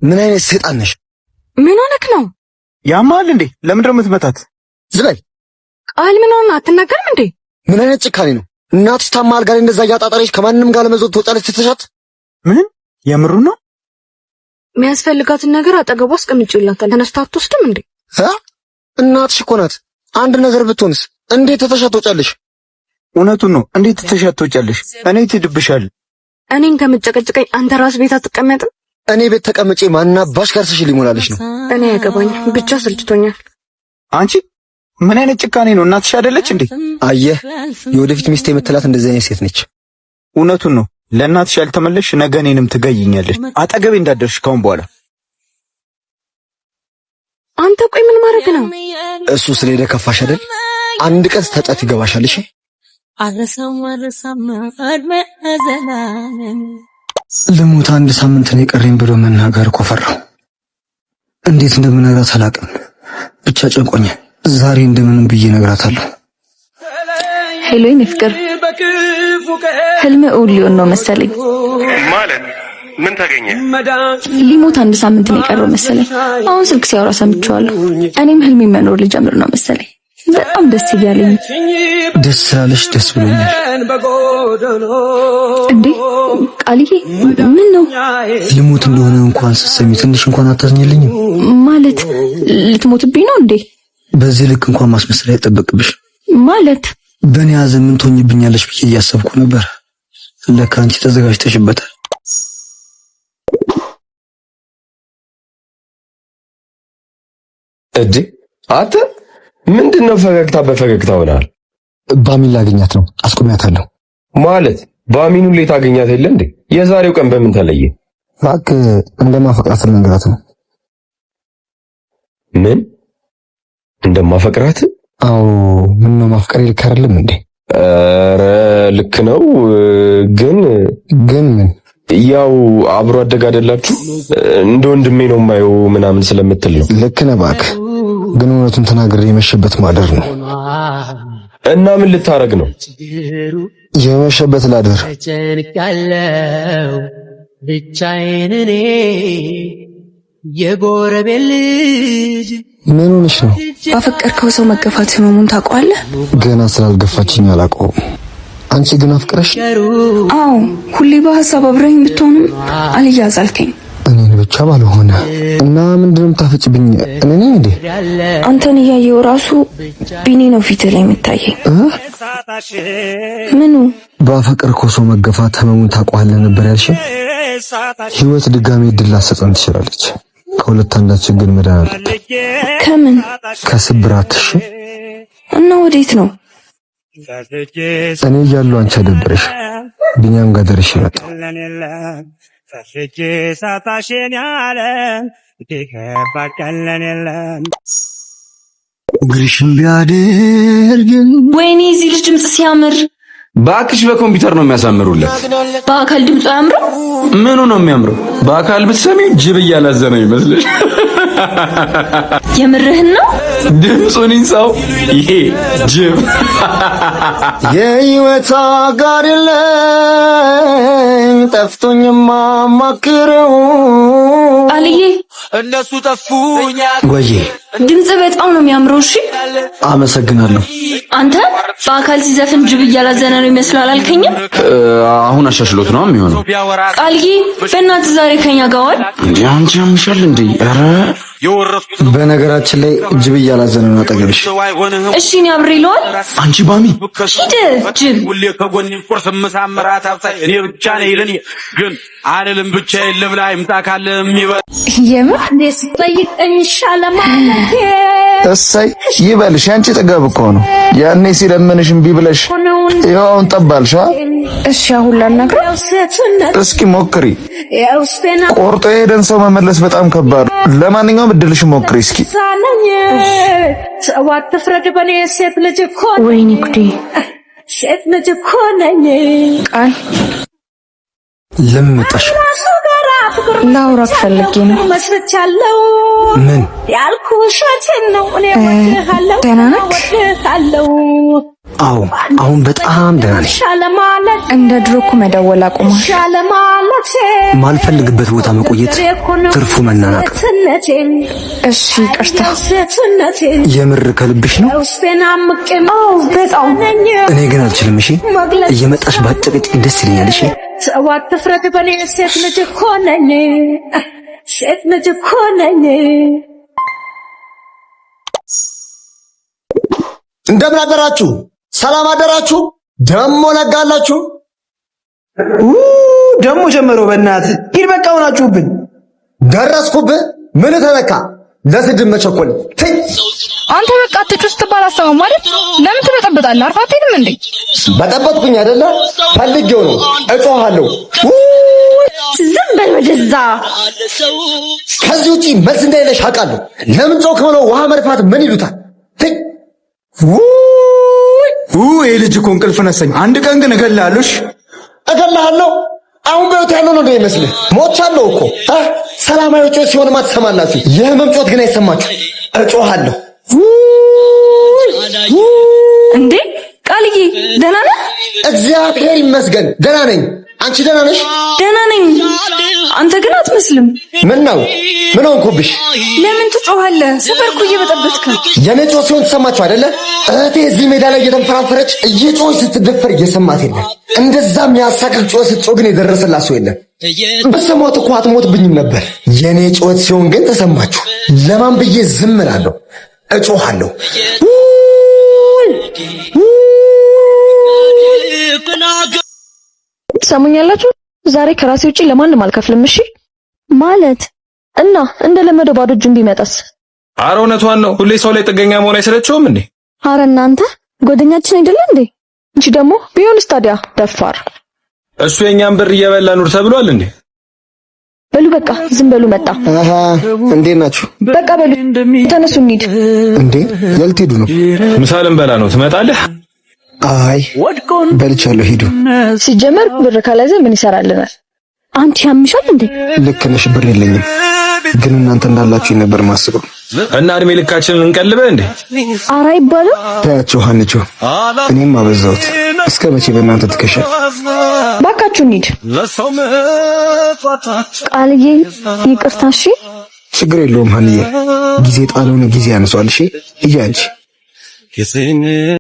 ምን አይነት ሰይጣን ነሽ? ምን ሆነክ ነው? ያማል እንዴ? ለምንድነው የምትመታት? ዝበል ቃል ምን ሆነ? አትናገርም እንዴ? ምን አይነት ጭካኔ ነው? እናትሽ ታማ አልጋ ላይ እንደዛ እያጣጣረች ከማንንም ጋር ለመዞር ትወጣለች ትተሻት? ምን የምሩን ነው? የሚያስፈልጋትን ነገር አጠገቧ አስቀምጪላታል። ተነስታ አትወስድም እንዴ? እናትሽ እኮ ናት። አንድ ነገር ብትሆንስ እንዴት ትተሻት ትወጫለሽ? እውነቱን ነው። እንዴት ትተሻት ትወጫለሽ? እኔ ትድብሻል። እኔን ከምጨቀጭቀኝ አንተ ራስ ቤት አትቀመጥም? እኔ ቤት ተቀምጬ ማናባሽ ከርስሽ ሊሞላልሽ ነው? እኔ ያገባኝ ብቻ ስልችቶኛል። አንቺ ምን አይነት ጭካኔ ነው? እናትሽ አይደለች እንዴ? አየህ የወደፊት ሚስቴ የምትላት እንደዚህ አይነት ሴት ነች። እውነቱን ነው። ለእናትሽ ያልተመለሽ ነገ እኔንም ትገይኛለሽ። አጠገቤ እንዳደርሽ ካሁን በኋላ። አንተ ቆይ ምን ማድረግ ነው? እሱ ስለሄደ ከፋሽ አይደል? አንድ ቀን ተጣት ይገባሻል። እሺ ልሙት አንድ ሳምንት ነው የቀረኝ ብሎ መናገር እኮ ፈራሁ። እንዴት እንደምነግራት አላውቅም። ብቻ ጨንቆኛል። ዛሬ እንደምንም ብዬ እነግራታለሁ። ሄሎ የኔ ፍቅር፣ ህልም እውን ሊሆን ነው መሰለኝ። ማለት ምን ታገኘ? ሊሞት አንድ ሳምንት ነው የቀረው መሰለኝ። አሁን ስልክ ሲያወራ ሰምቼዋለሁ። እኔም ህልሜ መኖር ልጀምር ነው መሰለኝ። በጣም ደስ እያለኝ። ደስ ስላለሽ ደስ ብሎኛል። እንዴ ቃልዬ ምን ነው? ልሞት እንደሆነ እንኳን ስትሰሚ ትንሽ እንኳን አታዝኝልኝም? ማለት ልትሞትብኝ ነው እንዴ? በዚህ ልክ እንኳን ማስመሰል አይጠበቅብሽ። ማለት በእኔ ሐዘን ምን ትሆኝብኛለሽ ብዬ እያሰብኩ ነበር። ለካ አንቺ ተዘጋጅተሽበታል። እጂ አተ ምንድነው ፈገግታ በፈገግታ ሆናል? ባሚን ላገኛት ነው። አስቆሚያታለሁ። ማለት ባሚን ሁሌ ታገኛት የለ እንዴ? የዛሬው ቀን በምን ተለየ? እባክህ እንደማፈቅራት ልነግራት ነው። ምን እንደማፈቅራት? አዎ ምን ነው ማፍቀር ልክ አይደለም እንዴ? ኧረ ልክ ነው። ግን ምን? ያው አብሮ አደግ አይደላችሁ? እንደ ወንድሜ ነው የማየው ምናምን ስለምትል ነው። ልክ ነህ እባክህ። ግን እውነቱን ተናግሬ የመሸበት ማደር ነው። እና ምን ልታረግ ነው? የመሸበት ላደር። ብቻዬን እኔ የጎረቤት ልጅ። ምን ሆነሽ ነው? ባፈቀርከው ሰው መገፋት ህመሙን ታውቀዋለህ? ገና ስላልገፋችኝ አላውቀውም። አንቺ ግን አፍቅረሽ? አዎ ሁሌ በሐሳብ አብረኝ ብትሆንም አልያዝ አልከኝ። እኔን ብቻ ባልሆነ እና ምንድነው የምታፈጭብኝ? እኔ ነኝ እንዴ? አንተን እያየው ራሱ ቢኒ ነው ፊት ላይ የምታየኝ። ምኑ? ባፈቀርከው ሰው መገፋት ህመሙን ታውቀዋለህ ነበር ያልሽኝ? ህይወት ድጋሜ እድል ላትሰጠን ትችላለች። ከሁለት አንዳችን ግን መዳን አለብን። ከምን? ከስብራትሽ። እና ወዴት ነው? እኔ እያለሁ አንቺ አደበረሽ። ቢኒያም ጋር ደርሼ መጣሁ። ግሪሽን ቢያደርግን። ወይኔ እዚህ ልጅ ድምጽ ሲያምር። ባክሽ በኮምፒውተር ነው የሚያሳምሩለት። በአካል ድምጹ አያምረው? ምኑ ነው የሚያምረው? በአካል ብትሰሚው ጅብ እያላዘነ ይመስልሽ። የምርህን ነው? ድምጹን ይንሳው ይሄ ጅብ። የህይወት አጋር የለኝ ጠፍቶኝ ማማክረው። ቃልዬ እነሱ ጠፉኝ። ወዬ ድምጽ በጣም ነው የሚያምረው። እሺ አመሰግናለሁ። አንተ በአካል ሲዘፍን ጅብ እያላዘነ ነው ይመስላል አላልከኝም? አሁን አሻሽሎት ነው የሚሆነው። ቃልዬ በእናትህ ዛሬ ከኛ ጋር ዋል። እንዴ አንቺ ያምሻል እንዴ? ኧረ በነገራችን ላይ ጅብ እያላዘነ ነው አጠገብሽ። እሺ እኔ አብሬ ልዋል። አንቺ ባሚ ሂድ ጅብ። ሁሌ ከጎኔ ቁርስ ምሳምራት አብሳይ እኔ ብቻ ነኝ ለኔ ግን አልልም ብቻዬን ልብላ ይምጣ ካለ የሚበል የምር ጠይቀኝ ይሻላል ማለት እሰይ ይበልሽ። አንቺ ጥገብ እኮ ነው። ያኔ ሲለምንሽ እምቢ ብለሽ ይኸው አሁን ጠባልሻ። እሺ አሁን ላናግረው። እስኪ ሞክሪ። ቆርጦ የሄደን ሰው መመለስ በጣም ከባድ። ለማንኛውም እድልሽ ሞክሪ እስኪ። ሰዋት ፍረድ በኔ ሴት ልጅ እኮ ወይኔ ጉዴ! ሴት ልጅ እኮ ነኝ። ቃል ለምን መጣሽ? ላውራክ ፈልጌ ነው። መስርቻለሁ። ምን ያልኩሽ ውሸቴን ነው። እኔ ወድሃለሁ፣ ደህና ነህ? ወድሃለሁ። አዎ አሁን በጣም ደህና ነኝ። እንደ ድሮ እኮ መደወል አቁሟል። ማልፈልግበት ቦታ መቆየት ትርፉ መናናቅ። እሺ ይቅርታ። የምር ከልብሽ ነው? አዎ በጣም። እኔ ግን አልችልም። እሺ እየመጣሽ ባጨቅጭኝ ደስ ይለኛል። እሺ አትፍረድ በኔ ሴት ልጅ እኮ ነኝ፣ ሴት ልጅ እኮ ነኝ። እንደምን አደራችሁ? ሰላም አደራችሁ? ደሞ ነጋላችሁ? ደሞ ጀመረው። በእናትህ ሂድ በቃ ሆናችሁብኝ። ደረስኩብህ? ምን ተነካ? ለስድብ መቸኮል። አንተ በቃ አትጩህ ስትባል አሰማም አይደል? ለምን ትበጠብጣለህ? አርፋ አትሄድም እንዴ? በጠበጥኩኝ አይደለ? ፈልጌው ነው። እጮሃለሁ። ዝም በል ወደዛ። ከዚህ ውጪ መልስ እንደሌለሽ አውቃለሁ። ለምን ጮክ ብሎ ውሃ መድፋት ምን ይሉታል? ይሄ ልጅ እኮ እንቅልፍ ነሰኝ። አንድ ቀን ግን እገልሃለሁ። እገልሃለሁ? አሁን በህይወት ያለው ነው እንደሚመስልህ? ሞቻለሁ እኮ። ሰላማዊ ጮህ ሲሆንማ ትሰማላችሁ። የህመም ጮት ግን አይሰማችሁ። እጮሃለሁ። እንዴ ቃልዬ ደህና ነህ? እግዚአብሔር ይመስገን ደህና ነኝ። አንቺ ደህና ነሽ? ደህና ነኝ። አንተ ግን አትመስልም። ምን ነው? ምን ሆንኩብሽ? ለምን ትጮሃለህ? ሰፈር እኮ እየበጠበጥክ። የኔ ጮህ ሲሆን ተሰማችሁ አይደለ? እህቴ እዚህ ሜዳ ላይ እየተንፈራፈረች እየጮህ ስትደፈር እየሰማት የለም። እንደዛም ያሳቅቅ ጮህ ስትጮህ ግን የደረሰላት ሰው የለም። በሰማት እኮ አትሞትብኝም ነበር። የኔ ጮህ ሲሆን ግን ተሰማችሁ። ለማን ብዬ ዝም እላለሁ? እጮሃለሁ። ሰሙኛላችሁ? ዛሬ ከራሴ ውጪ ለማንም አልከፍልም። እሺ ማለት እና እንደለመደው ባዶ እጁን ቢመጣስ? ኧረ እውነቷን ነው። ሁሌ ሰው ላይ ጥገኛ መሆን አይሰለችውም እንዴ? ኧረ እናንተ ጓደኛችን አይደለ እንዴ? እንጂ ደግሞ ቢሆንስ ታዲያ ደፋር። እሱ የኛን ብር እየበላ ኑር ተብሏል እንዴ? በሉ በቃ ዝም በሉ። መጣ። እንዴት ናችሁ? በቃ በሉ ተነሱ እንሂድ። እንዴ ልትሄዱ ነው? ምሳ ልንበላ ነው። ትመጣለህ? አይ በልቻለሁ። ሂዱ። ሲጀመር ብር ካላዘ ምን ይሰራልናል? አንቺ ያምሻል እንዴ? ልክ ነሽ። ብር የለኝም ግን እናንተ እንዳላችሁ ነበር ማስበው። እና እድሜ ልካችንን እንቀልበ እንዴ? ኧረ አይባልም። ታያችሁ ሀንቾ፣ እኔም አበዛሁት። እስከ መቼ በእናንተ ትከሻ? ባካችሁ እንሂድ። ቃልዬ ይቅርታ። እሺ ችግር የለውም ሀንዬ። ጊዜ ጣለውን ጊዜ ያነሷል። እሺ እያንቺ